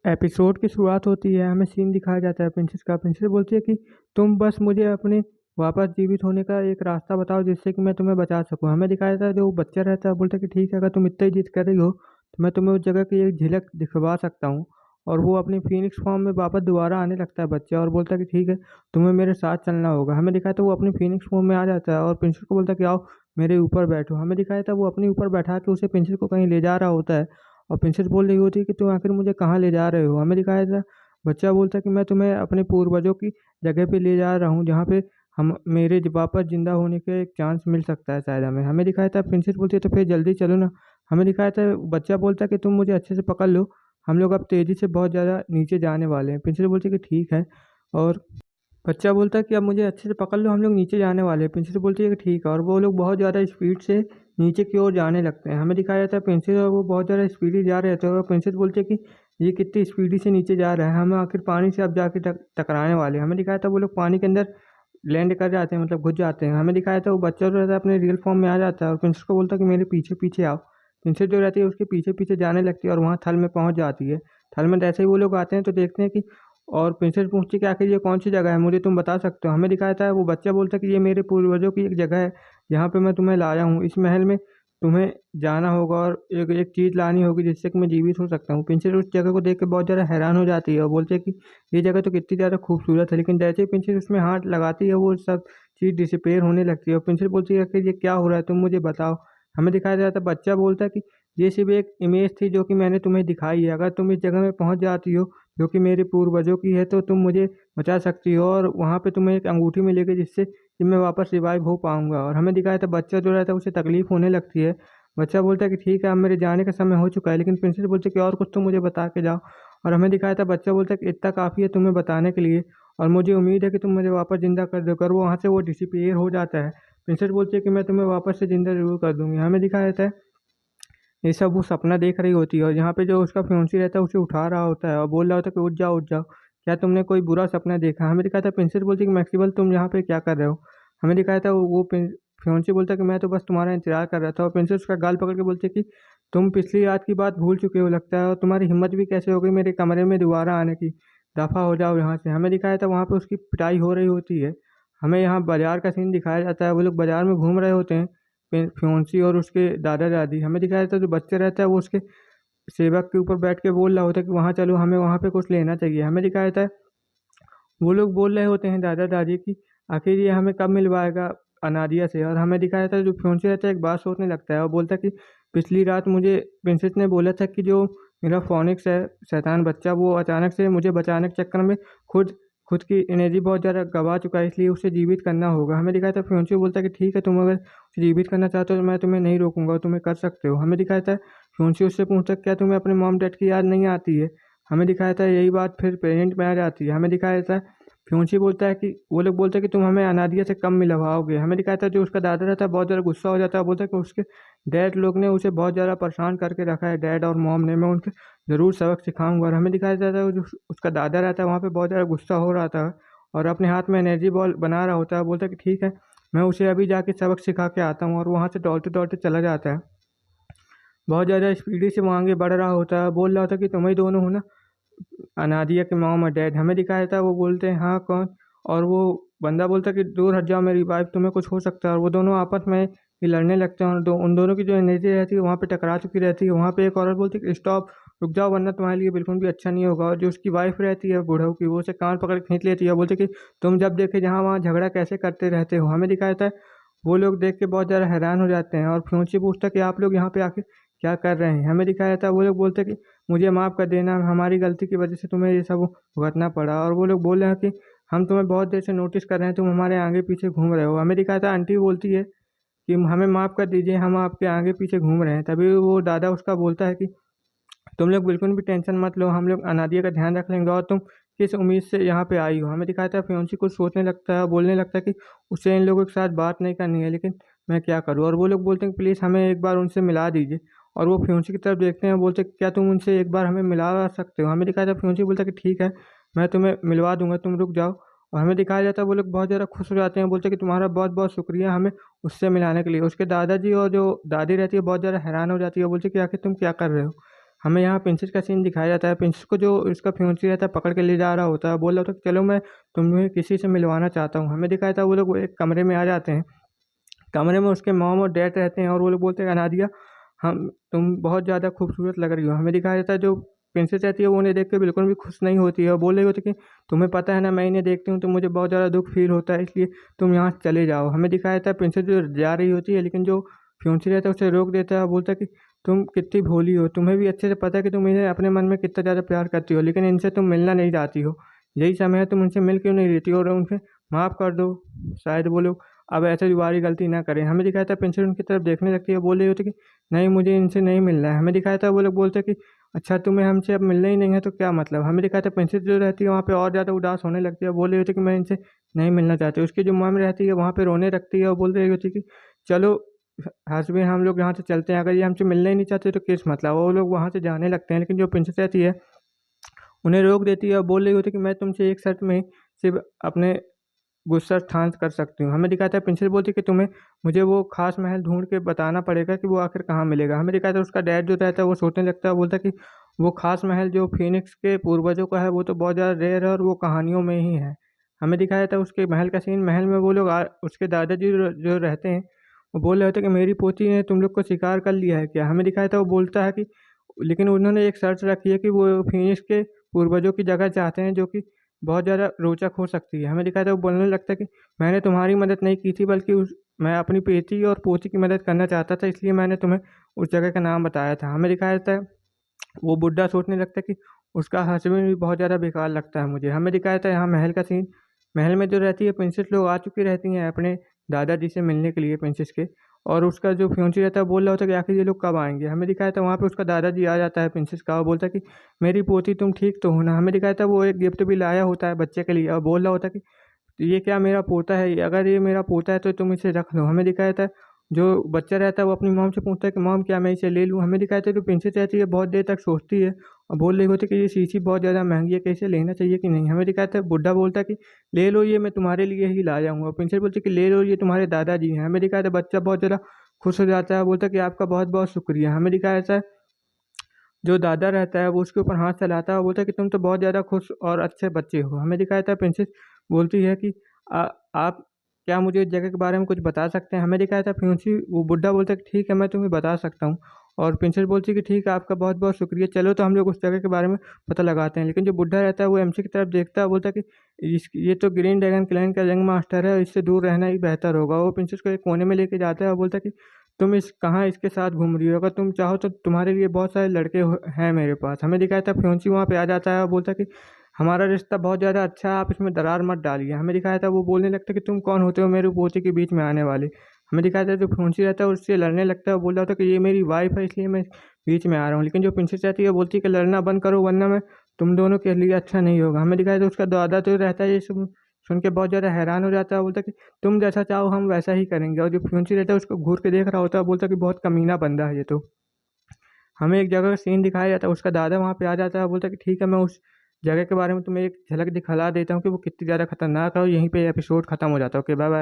Episode की शुरुआत होती है, हमें सीन दिखाया जाता है प्रिंसेस का। प्रिंसेस बोलती है कि तुम बस मुझे अपने वापस जीवित होने का एक रास्ता बताओ जिससे कि मैं तुम्हें बचा सकूं। हमें दिखाया जाता है जो बच्चा रहता है बोलता है कि ठीक है, अगर तुम इतना ही जिद कर रही हो तो मैं तुम्हें उस जगह की एक झलक दिखवा सकता हूँ। और वो अपनी फीनिक्स फॉर्म में वापस दोबारा आने लगता है बच्चा, और बोलता है कि ठीक है, तुम्हें मेरे साथ चलना होगा। हमें दिखाया था वो अपनी फीनिक्स फॉर्म में आ जाता है और प्रिंसेस को बोलता है कि आओ मेरे ऊपर बैठो। हमें दिखाया था वो अपने ऊपर बैठा के उसे प्रिंसेस को कहीं ले जा रहा होता है, और प्रिंसेस बोल रही होती है कि तुम आखिर मुझे कहाँ ले जा रहे हो। हमें दिखाया था बच्चा बोलता है कि मैं तुम्हें अपने पूर्वजों की जगह पे ले जा रहा हूँ, जहाँ पे हम मेरे वापस जिंदा होने के एक चांस मिल सकता है शायद हमें। हमें दिखाया था प्रिंसेस बोलती है तो फिर जल्दी चलो ना। हमें दिखाया था बच्चा बोलता है कि तुम मुझे अच्छे से पकड़ लो, हम लोग अब तेजी से बहुत ज़्यादा नीचे जाने वाले हैं। प्रिंसेस बोलती है कि ठीक है, और बच्चा बोलता है कि अब मुझे अच्छे से पकड़ लो, हम लोग नीचे जाने वाले हैं। प्रिंसेस बोलती है कि ठीक है, और वो लोग बहुत ज़्यादा स्पीड से नीचे की ओर जाने लगते हैं। हमें दिखाया जाता है प्रिंसेस और वो बहुत ज़्यादा स्पीडी जा रहे थे, और प्रिंसेस बोलती है कि ये कितनी स्पीडी से नीचे जा रहा है, हम आखिर पानी से अब जाके टकराने वाले हैं। हमें दिखाया था वो लोग पानी के अंदर लैंड कर जाते हैं, मतलब घुस जाते हैं। हमें दिखाया था वो बच्चा जो रहता है अपने रियल फॉर्म में आ जाता है और प्रिंसेस को बोलता है कि मेरे पीछे पीछे आओ। प्रिंसेस जो रहती है उसके पीछे पीछे जाने लगती है और वहाँ थल में पहुँच जाती है। थल में जैसे ही वो लोग आते हैं तो देखते हैं कि, और प्रिंसेस पूछती है कि आखिर ये कौन सी जगह है, मुझे तुम बता सकते हो। हमें दिखाया था वो बच्चा बोलता है कि ये मेरे पूर्वजों की एक जगह है जहाँ पे मैं तुम्हें लाया हूँ। इस महल में तुम्हें जाना होगा और एक एक चीज़ लानी होगी जिससे कि मैं जीवित हो सकता हूँ। प्रिंसेस उस जगह को देख के बहुत ज़्यादा हैरान हो जाती है और बोलते है कि ये जगह तो कितनी ज़्यादा खूबसूरत है, लेकिन जैसे ही प्रिंसेस उसमें हाथ लगाती है वो सब चीज़ डिसअपेयर होने लगती है। और प्रिंसेस बोलती है कि ये क्या हो रहा है, तुम मुझे बताओ। हमें दिखाया जाता है बच्चा बोलता है कि ये सिर्फ एक इमेज थी जो कि मैंने तुम्हें दिखाई है, अगर तुम इस जगह में पहुंच जाती हो जो कि मेरे पूर्वजों की है तो तुम मुझे बचा सकती हो, और वहाँ पे तुम्हें एक अंगूठी मिलेगी जिससे कि मैं वापस रिवाइव हो पाऊंगा। और हमें दिखाया था बच्चा जो रहता है उसे तकलीफ होने लगती है। बच्चा बोलता है कि ठीक है, अब मेरे जाने का समय हो चुका है, लेकिन प्रिंसेस बोलती है कि और कुछ तो मुझे बता के जाओ। और हमें दिखाया था बच्चा बोलता है कि इतना काफ़ी है तुम्हें बताने के लिए, और मुझे उम्मीद है कि तुम मुझे वापस ज़िंदा कर दोगे। और वो वहाँ से वो डिसअपीयर हो जाता है। प्रिंसेस बोलती है कि मैं तुम्हें वापस से ज़िंदा ज़रूर कर दूंगी। हमें दिखाया जाता है ये सब वो सपना देख रही होती है, और यहाँ पे जो उसका फियांसी रहता है उसे उठा रहा होता है और बोल रहा होता है कि उठ जाओ, क्या तुमने कोई बुरा सपना देखा। हमें दिखाया था प्रिंसेस बोलती है कि मैक्सिबल तुम यहाँ पे क्या कर रहे हो। हमें दिखाया था वो फियांसी बोलता है कि मैं तो बस तुम्हारा इंतजार कर रहा था, और प्रिंसेस उसका गाल पकड़ के बोलती है कि तुम पिछली रात की बात भूल चुके हो लगता है, और तुम्हारी हिम्मत भी कैसे हो गई मेरे कमरे में दोबारा आने की, दफ़ा हो जाओ यहाँ से। हमें दिखाया था वहाँ पे उसकी पिटाई हो रही होती है। हमें यहाँ बाजार का सीन दिखाया जाता है, वो लोग बाजार में घूम रहे होते हैं फ्योंसी और उसके दादा दादी। हमें दिखाया जाता है जो बच्चा रहता है वो उसके सेवक के ऊपर बैठ के बोल रहा होता है कि वहाँ चलो, हमें वहाँ पे कुछ लेना चाहिए। हमें दिखाया जाता है वो लोग बोल रहे होते हैं दादा दादी की आखिर ये हमें कब मिलवाएगा अनादिया से। और हमें दिखाया जाता है जो फ्योंसी रहता है एक बात सोचने लगता है और बोलता है कि पिछली रात मुझे प्रिंसेस ने बोला था कि जो मेरा फोनिक्स है शैतान बच्चा, वो अचानक से मुझे बचाने के चक्कर में खुद खुद की एनर्जी बहुत ज़्यादा गवा चुका है, इसलिए उसे जीवित करना होगा। हमें दिखाया था फ्योंसी बोलता है कि ठीक है, तुम अगर उसे जीवित करना चाहते हो तो मैं तुम्हें नहीं रोकूंगा, तुम्हें कर सकते हो। हमें दिखाया था फ्योंसी उससे पूछता है क्या तुम्हें अपने मॉम डैड की याद नहीं आती है। हमें दिखाया था यही बात फिर प्रेजेंट में आ जाती है। हमें दिखाया था फ्यूंसी बोलता है कि वो लोग बोलते हैं कि तुम हमें अनादिया से कम मिलवाओगे। हमें दिखाया था जो उसका दादा रहता है बहुत ज़्यादा गुस्सा हो जाता है, बोलता है कि उसके डैड लोग ने उसे बहुत ज़्यादा परेशान करके रखा है, डैड और मॉम ने, मैं उनके ज़रूर सबक सिखाऊंगा। और हमें दिखाया जाता है जो उसका दादा रहता है वहाँ पे बहुत ज़्यादा गुस्सा हो रहा था और अपने हाथ में एनर्जी बॉल बना रहा होता है, बोलता है कि ठीक है, मैं उसे अभी जाके सबक सिखा के आता हूँ। और वहाँ से दौड़ते दौड़ते चला जाता है, बहुत ज़्यादा स्पीडी से वो आगे बढ़ रहा होता है, बोल रहा होता है कि तुम ही दोनों हो ना अनादिया के मॉम और डैड। हमें दिखाया था वो बोलते हैं हाँ कौन, और वो बंदा बोलता है कि दूर हट जाओ मेरी वाइफ, तुम्हें कुछ हो सकता है। और वो दोनों आपस में ही लड़ने लगते हैं और उन दोनों की जो एनर्जी रहती है वहाँ पे टकरा चुकी रहती है। वहाँ पे एक औरत बोलती है कि स्टॉप, रुक जाओ, वरना तुम्हारे लिए बिल्कुल भी अच्छा नहीं होगा। और जो उसकी वाइफ रहती है बूढ़ऊ की, वो उसे कान पकड़ के खींच लेती है और बोलती है कि तुम जब देखे जहाँ वहाँ झगड़ा कैसे करते रहते हो। हमें दिखाया था वो लोग देख के बहुत ज़्यादा हैरान हो जाते हैं और फ्यूंसी पूछता है कि आप लोग यहाँ पे आके क्या कर रहे हैं। हमें दिखाया था वो लोग बोलते हैं कि मुझे माफ़ कर देना, हमारी गलती की वजह से तुम्हें ये सब भुगतना पड़ा। और वो लोग बोल रहे हैं कि हम तुम्हें बहुत देर से नोटिस कर रहे हैं, तुम हमारे आगे पीछे घूम रहे हो। हमें दिखाया था आंटी बोलती है कि हमें माफ़ कर दीजिए, हम आपके आगे पीछे घूम रहे हैं। तभी वो दादा उसका बोलता है कि तुम लोग बिल्कुल भी टेंशन मत लो, हम लोग अनादिया का ध्यान रख लेंगे, और तुम किस उम्मीद से यहाँ पे आई हो। हमें दिखाया था फ्योंसी कुछ सोचने लगता है, बोलने लगता है कि उससे इन लोगों के साथ बात नहीं करनी है, लेकिन मैं क्या करूँ। और वो लोग बोलते हैं कि प्लीज़ हमें एक बार उनसे मिला दीजिए। और वो फ्योंसी की तरफ देखते हैं, बोलते हैं क्या तुम उनसे एक बार हमें मिला सकते हो। हमें दिखाया था फ्योंसी बोलता है कि ठीक है, मैं तुम्हें मिलवा दूंगा, तुम रुक जाओ। और हमें दिखाया जाता है वो लोग बहुत ज़्यादा खुश हो जाते हैं, बोलते हैं कि तुम्हारा बहुत बहुत शुक्रिया हमें उससे मिलाने के लिए। उसके दादाजी और जो दादी रहती है बहुत ज़्यादा हैरान हो जाती है, बोलती है कि आखिर तुम क्या कर रहे हो। हमें यहाँ प्रिंसेस का सीन दिखाया जाता है। प्रिंसेस को जो उसका फियांसी रहता है पकड़ के ले जा रहा होता है, बोल रहा होता है कि चलो मैं तुम्हें किसी से मिलवाना चाहता हूँ। हमें दिखाया था वो लोग एक कमरे में आ जाते हैं। कमरे में उसके मॉम और डैड रहते हैं और वो लोग बोलते हैं अनादिया, हम तुम बहुत ज़्यादा खूबसूरत लग रही हो। हमें दिखाया जाता है जो प्रिंसेस रहती है वो उन्हें देख के बिल्कुल भी खुश नहीं होती है और बोल रही होती है कि तुम्हें पता है ना, मैं इन्हें देखती हूँ तो मुझे बहुत ज़्यादा दुख फील होता है, इसलिए तुम यहाँ से चले जाओ। हमें दिखाया जाता है प्रिंसेस जो जा रही होती है लेकिन जो फ्योंसी रहता है उसे रोक देता है और बोलता है कि तुम कितनी भोली हो, तुम्हें भी अच्छे से पता है कि तुम इन्हें अपने मन में कितना ज़्यादा प्यार करती हो, लेकिन इनसे तुम मिलना नहीं चाहती हो। यही समय है, तुम उनसे मिल क्यों नहीं रहती हो और उनसे माफ़ कर दो, शायद वो लोग अब ऐसे दोबारा गलती ना करें। हमें दिखाया था प्रिंसेस उनकी तरफ देखने लगती है, बोल रही होती है कि नहीं, मुझे इनसे नहीं मिलना है। हमें दिखाया था वो लोग बोलते हैं कि अच्छा तुम्हें हमसे अब मिलना ही नहीं है तो क्या मतलब। हमें दिखाया था प्रिंसेस जो रहती है वहाँ पे और ज़्यादा उदास होने लगती है, बोल रही होती है कि मैं इनसे नहीं मिलना चाहती। उसकी जो मॉम रहती है वहाँ पे रोने लगती है और बोल रही होती है कि चलो हस्बैंड, हम लोग यहाँ से चलते हैं, अगर ये हमसे मिलना ही नहीं चाहते तो किस मतलब। वो लोग वहाँ से जाने लगते हैं लेकिन जो प्रिंसेस रहती है उन्हें रोक देती है और बोल रही होती है कि मैं तुमसे एक शर्त में सिर्फ अपने गुस्सा शांत कर सकती हूँ। हमें दिखाता है प्रिंसेस बोलती है कि तुम्हें मुझे वो खास महल ढूंढ के बताना पड़ेगा कि वो आखिर कहाँ मिलेगा। हमें दिखाता है उसका डैड जो रहता है वो सोचने लगता है, बोलता है कि वो खास महल जो फिनिक्स के पूर्वजों का है वो तो बहुत ज़्यादा रेयर है और वो कहानियों में ही है। हमें दिखाया जाता है उसके महल का सीन। महल में वो लोग उसके दादाजी जो रहते हैं वो बोल रहे होते हैं कि मेरी पोती ने तुम लोग को शिकार कर लिया है क्या। हमें दिखाया था वो बोलता है कि लेकिन उन्होंने एक शर्त रखी है कि वो फिनिक्स के पूर्वजों की जगह चाहते हैं जो कि बहुत ज़्यादा रोचक हो सकती है। हमें दिखाया था वो बोलने लगता है कि मैंने तुम्हारी मदद नहीं की थी बल्कि उस मैं अपनी बेटी और पोती की मदद करना चाहता था, इसलिए मैंने तुम्हें उस जगह का नाम बताया था। हमें दिखाया जाता है वो बुड्ढा सोचने लगता है कि उसका हस्बैंड भी बहुत ज़्यादा बेकार लगता है मुझे। हमें दिखाया था यहाँ महल का सीन। महल में जो रहती है प्रिंसेस लोग आ चुकी रहती हैं अपने दादाजी से मिलने के लिए प्रिंसेस के, और उसका जो फियांसी रहता है बोल रहा होता है कि आखिर ये लोग कब आएंगे। हमें दिखाया था वहाँ पे उसका दादाजी आ जाता है प्रिंसेस का और बोलता है कि मेरी पोती तुम ठीक तो हो ना। हमें दिखाया था वो एक गिफ्ट भी लाया होता है बच्चे के लिए और बोल रहा होता है कि ये क्या मेरा पोता है, अगर ये मेरा पोता है तो तुम इसे रख लो। हमें दिखाया था जो बच्चा रहता है वो अपनी मॉम से पूछता है कि मॉम क्या मैं इसे ले लूँ। हमें दिखाया था जो प्रिंसेस रहती है बहुत देर तक सोचती है और बोल रही होती है कि ये शीशी बहुत ज़्यादा महंगी है, कैसे लेना चाहिए कि नहीं। हमें दिखाया था बुड्ढा बोलता है कि ले लो, ये मैं तुम्हारे लिए ही लाया हूँ। और प्रिंसेस बोलती है कि ले लो, ये तुम्हारे दादाजी हैं। हमें दिखाया था बच्चा बहुत ज़्यादा खुश हो जाता है, बोलता है कि आपका बहुत बहुत शुक्रिया। हमें दिखाया था जो दादा रहता है वो उसके ऊपर हाथ चलाता है और बोलता है कि तुम तो बहुत ज़्यादा खुश और अच्छे बच्चे हो। हमें दिखाया था प्रिंसेस बोलती है कि आप क्या मुझे इस जगह के बारे में कुछ बता सकते हैं। हमें दिखाया था फ्यूंसी वो बुड्ढा बोलता है कि ठीक है मैं तुम्हें बता सकता हूँ। और प्रिंसेस बोलती है कि ठीक है आपका बहुत बहुत शुक्रिया, चलो तो हम लोग उस जगह के बारे में पता लगाते हैं। लेकिन जो बुड्ढा रहता है वो एमसी की तरफ देखता है, बोलता है कि ये तो ग्रीन ड्रैगन क्लैन का यंग मास्टर है, इससे दूर रहना ही बेहतर होगा। वो प्रिंसेस को एक कोने में लेके जाता है और बोलता है कि तुम इस कहाँ इसके साथ घूम रही हो, अगर तुम चाहो तो तुम्हारे लिए बहुत सारे लड़के हैं मेरे पास। हमें दिखाया था फ्योंसी वहाँ पे आ जाता है और बोलता है कि हमारा रिश्ता बहुत ज़्यादा अच्छा है, आप इसमें दरार मत डालिए। हमें दिखाया था वो बोलने लगता है कि तुम कौन होते हो मेरे पोते के बीच में आने वाले। हमें दिखाया था जो फ्योंसी रहता है उससे लड़ने लगता है और बोल रहा था कि ये मेरी वाइफ है इसलिए मैं बीच में आ रहा हूँ। लेकिन जो प्रिंसेस रहती है बोलती है कि लड़ना बंद करो वरना मैं तुम दोनों के लिए अच्छा नहीं होगा। हमें दिखाया था उसका दादा जो रहता है ये सुन के बहुत ज़्यादा हैरान हो जाता है, बोलता है कि तुम जैसा चाहो हम वैसा ही करेंगे। और जो फ्यूंसी रहता है उसको घूर के देख रहा होता है, बोलता है कि बहुत कमीना बंदा है ये तो। हमें एक जगह का सीन दिखाया जाता है, उसका दादा वहाँ पे आ जाता है, बोलता है कि ठीक है मैं उस जगह के बारे में तुम्हें एक झलक दिखला देता हूँ कि वो कितनी ज़्यादा खतरनाक है, और यहीं पे एपिसोड खत्म हो जाता है। Okay bye bye.